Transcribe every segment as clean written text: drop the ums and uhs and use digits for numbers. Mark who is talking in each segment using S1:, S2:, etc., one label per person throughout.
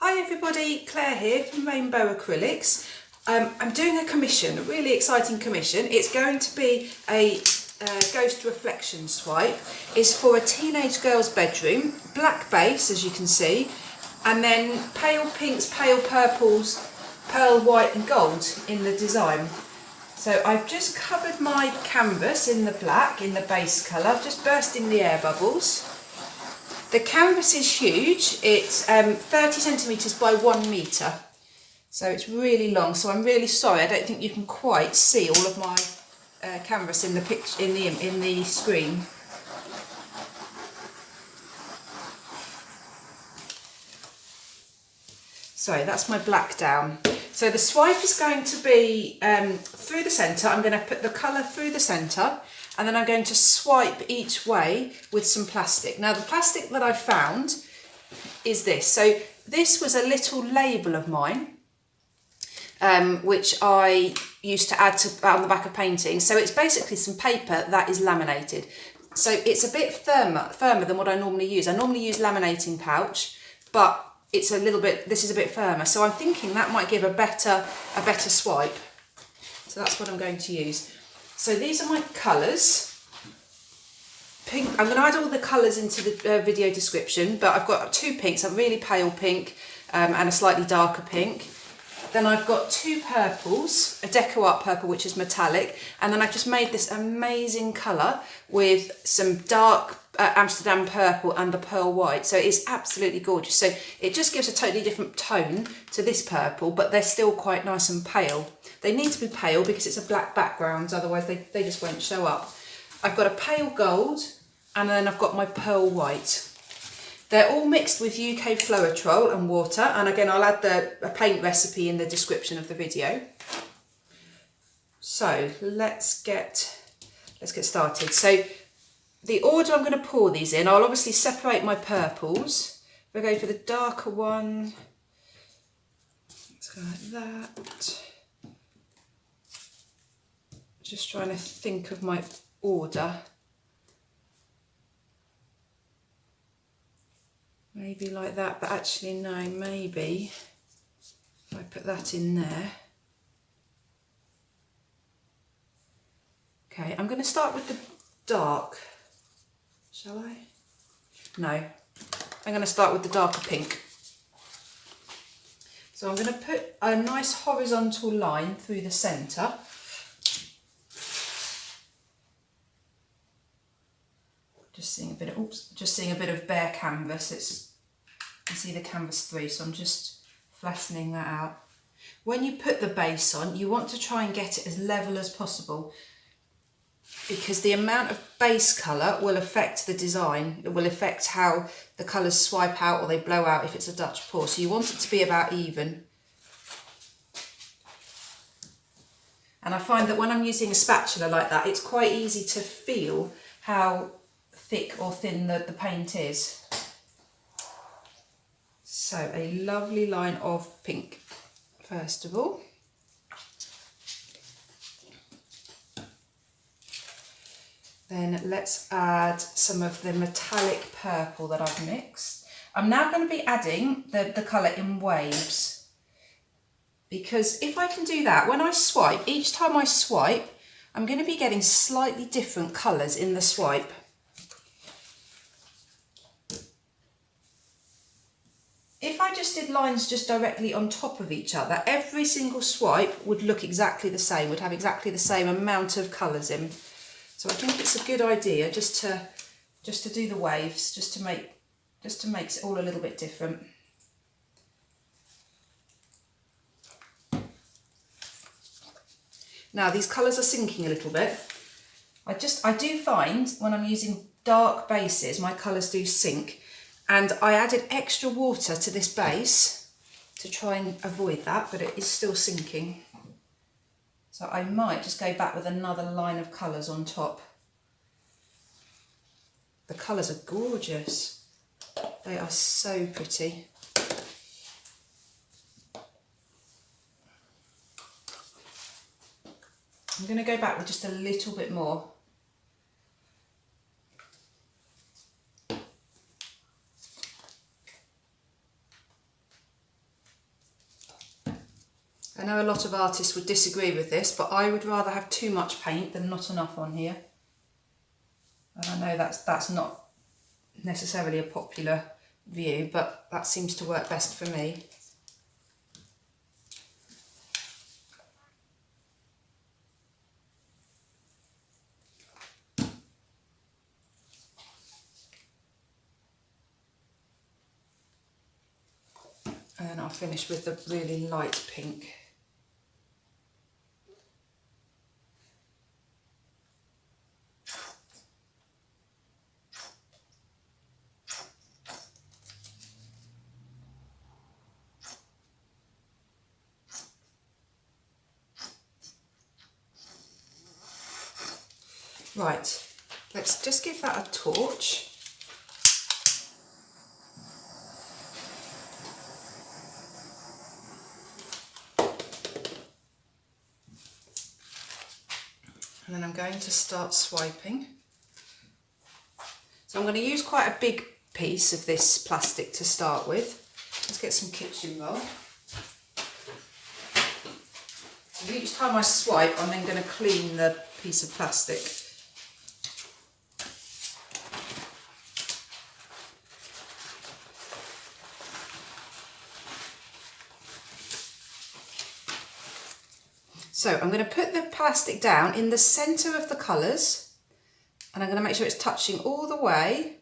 S1: Hi everybody, Claire here from Rainbow Acrylics. I'm doing a commission, a really exciting commission. It's going to be a ghost reflection swipe. It's for a teenage girl's bedroom, black base as you can see, and then pale pinks, pale purples, pearl white and gold in the design. So I've just covered my canvas in the black, in the base colour, just bursting the air bubbles. The canvas is huge, it's 30 centimetres by 1 metre, so it's really long, so I'm really sorry, I don't think you can quite see all of my canvas in the picture, in the screen. Sorry, that's my black down. So the swipe is going to be through the centre. I'm going to put the colour through the centre, and then I'm going to swipe each way with some plastic. Now the plastic that I found is this. So this was a little label of mine, which I used to add on the back of paintings. So it's basically some paper that is laminated. So it's a bit firmer than what I normally use. I normally use laminating pouch, but it's a little bit, this is a bit firmer. So I'm thinking that might give a better swipe. So that's what I'm going to use. So these are my colours. Pink, I'm going to add all the colours into the video description, but I've got 2 pinks, a really pale pink and a slightly darker pink. Then I've got 2 purples, a Decoart purple which is metallic, and then I've just made this amazing colour with some dark Amsterdam purple and the pearl white. So it's absolutely gorgeous. So it just gives a totally different tone to this purple, but they're still quite nice and pale. They need to be pale because it's a black background, otherwise they just won't show up. I've got a pale gold, and then I've got my pearl white. They're all mixed with UK owatrol and water, and again I'll add a paint recipe in the description of the video. So let's get started. So the order I'm going to pour these in, I'll obviously separate my purples. We'll go for the darker one. Let's go like that. Just trying to think of my order. Maybe like that, but actually no, maybe if I put that in there. Okay, I'm going to start with the dark. Shall I? No, I'm going to start with the darker pink. So I'm going to put a nice horizontal line through the centre. Just seeing a bit of bare canvas. You can see the canvas through, so I'm just flattening that out. When you put the base on, you want to try and get it as level as possible, because the amount of base colour will affect the design. It will affect how the colours swipe out or they blow out if it's a Dutch pour. So you want it to be about even. And I find that when I'm using a spatula like that, it's quite easy to feel how thick or thin the paint is. So a lovely line of pink first of all. Then let's add some of the metallic purple that I've mixed. I'm now going to be adding the colour in waves, because if I can do that, when I swipe, each time I swipe, I'm going to be getting slightly different colours in the swipe. If I just did lines just directly on top of each other, every single swipe would look exactly the same, would have exactly the same amount of colours in. So I think it's a good idea just to do the waves, just to make it all a little bit different. Now these colours are sinking a little bit. I do find when I'm using dark bases, my colours do sink. And I added extra water to this base to try and avoid that, but it is still sinking. So I might just go back with another line of colours on top. The colours are gorgeous. They are so pretty. I'm going to go back with just a little bit more. I know a lot of artists would disagree with this, but I would rather have too much paint than not enough on here. And I know that's not necessarily a popular view, but that seems to work best for me. And then I'll finish with the really light pink. Right, let's just give that a torch. And then I'm going to start swiping. So I'm going to use quite a big piece of this plastic to start with. Let's get some kitchen roll. So each time I swipe, I'm then going to clean the piece of plastic. So I'm going to put the plastic down in the centre of the colours, and I'm going to make sure it's touching all the way,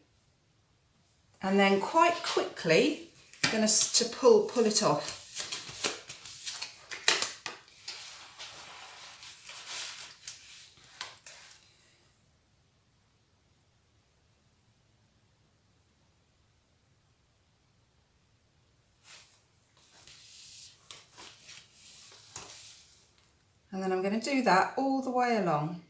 S1: and then quite quickly I'm going to pull it off. And then I'm going to do that all the way along.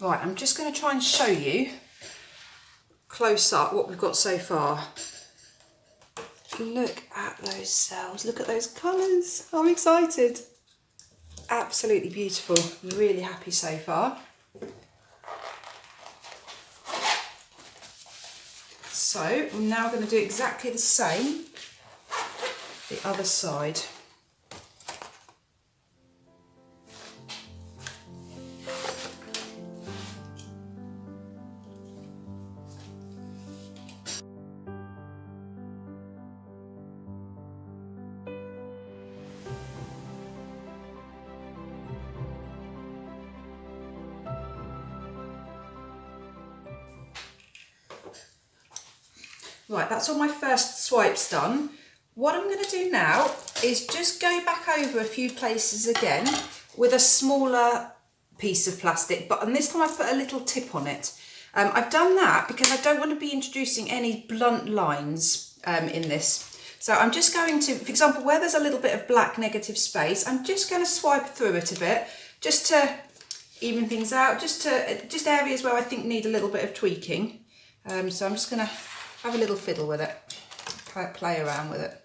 S1: Right, I'm just going to try and show you close up what we've got so far. Look at those cells, look at those colours. I'm excited. Absolutely beautiful. I'm really happy so far. So I'm now going to do exactly the same the other side. Right, that's all my first swipes done. What I'm going to do now is just go back over a few places again with a smaller piece of plastic, but this time I've put a little tip on it. I've done that because I don't want to be introducing any blunt lines in this. So I'm just going to, for example, where there's a little bit of black negative space, I'm just going to swipe through it a bit, just to even things out, just areas where I think need a little bit of tweaking. So I'm just going to have a little fiddle with it, play around with it.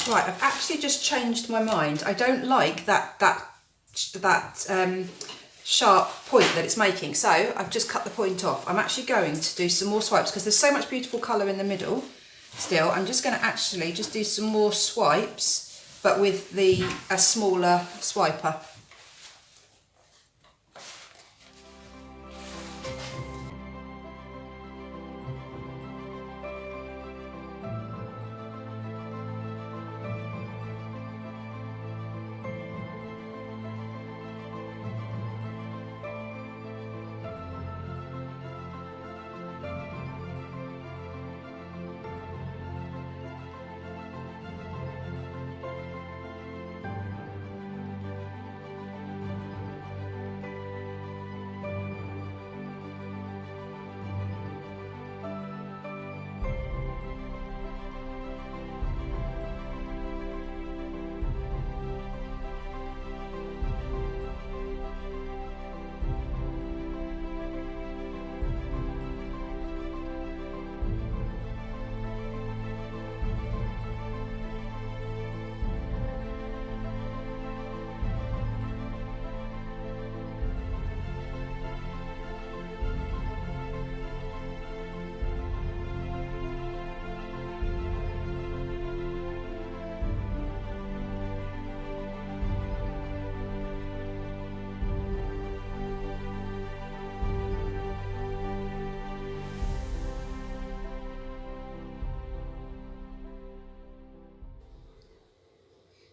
S1: Right, I've actually just changed my mind. I don't like that sharp point that it's making, so I've just cut the point off. I'm actually going to do some more swipes because there's so much beautiful colour in the middle still. I'm just going to actually just do some more swipes, but with a smaller swiper.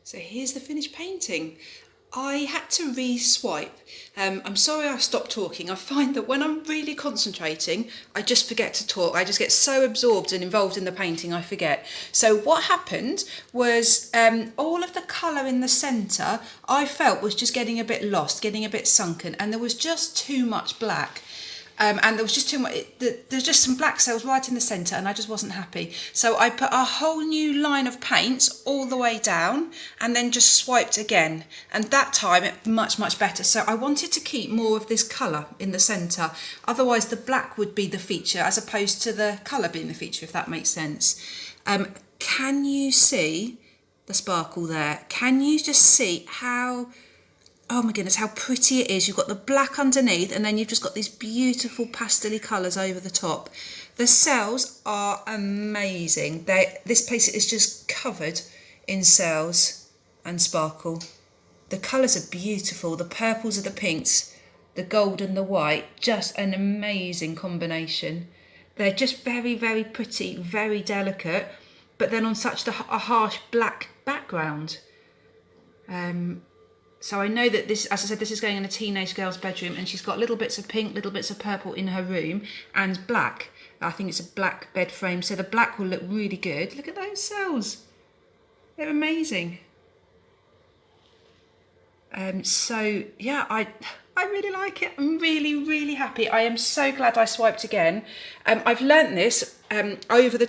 S1: So here's the finished painting. I had to re-swipe. I'm sorry I stopped talking. I find that when I'm really concentrating, I just forget to talk. I just get so absorbed and involved in the painting, I forget. So what happened was all of the colour in the centre, I felt was just getting a bit lost, getting a bit sunken, and there was just too much black. And there was just too much, there's just some black cells right in the centre, and I just wasn't happy. So I put a whole new line of paints all the way down and then just swiped again. And that time it much, much better. So I wanted to keep more of this colour in the centre. Otherwise the black would be the feature as opposed to the colour being the feature, if that makes sense. Can you see the sparkle there? Can you just see how... Oh my goodness, how pretty it is. You've got the black underneath and then you've just got these beautiful pastel-y colours over the top. The cells are amazing. This place is just covered in cells and sparkle. The colours are beautiful. The purples are the pinks, the gold and the white. Just an amazing combination. They're just very, very pretty, very delicate, but then on such a harsh black background. So I know that this, as I said, this is going in a teenage girl's bedroom, and she's got little bits of pink, little bits of purple in her room, and black. I think it's a black bed frame, so the black will look really good. Look at those cells. They're amazing. So yeah, I really like it. I'm really, really happy. I am so glad I swiped again. I've learnt this over the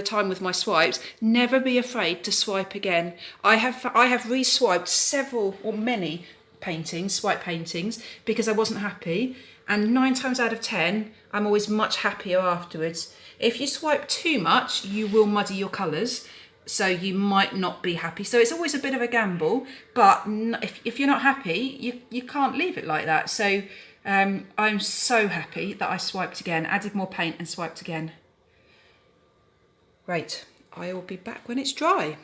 S1: time with my swipes. Never be afraid to swipe again. I have re-swiped several or many paintings, swipe paintings, because I wasn't happy. And 9 times out of 10, I'm always much happier afterwards. If you swipe too much, you will muddy your colours. So you might not be happy. So it's always a bit of a gamble, but if you're not happy, you can't leave it like that. So I'm so happy that I swiped again, added more paint and swiped again. Great, I will be back when it's dry.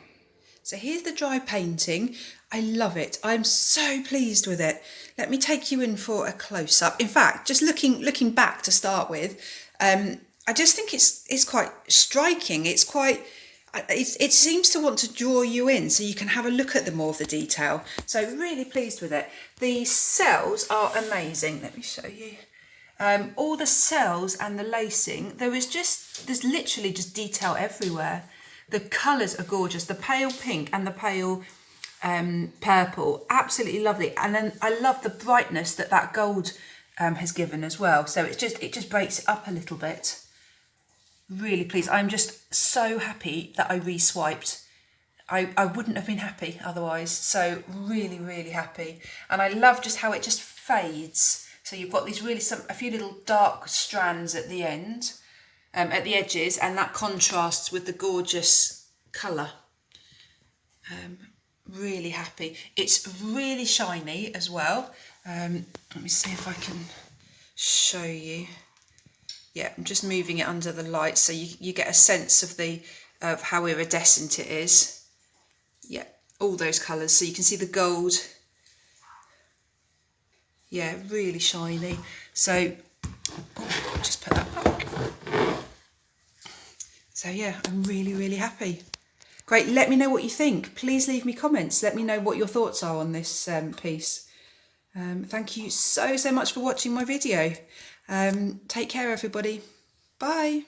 S1: So here's the dry painting. I love it. I'm so pleased with it. Let me take you in for a close-up. In fact, just looking back to start with, I just think it's quite striking. It seems to want to draw you in so you can have a look at more of the detail. So really pleased with it. The cells are amazing. Let me show you. All the cells and the lacing, there's literally just detail everywhere. The colours are gorgeous. The pale pink and the pale purple, absolutely lovely. And then I love the brightness that gold has given as well. So it just breaks it up a little bit. Really pleased. I'm just so happy that I re-swiped. I wouldn't have been happy otherwise. So really, really happy. And I love just how it just fades. So you've got these a few little dark strands at the end, at the edges, and that contrasts with the gorgeous colour. Really happy. It's really shiny as well. Let me see if I can show you. Yeah, I'm just moving it under the light so you get a sense of how iridescent it is. Yeah, all those colours. So you can see the gold. Yeah, really shiny. So, just put that back. So yeah, I'm really, really happy. Great, let me know what you think. Please leave me comments. Let me know what your thoughts are on this piece. Thank you so much for watching my video. Take care, everybody. Bye.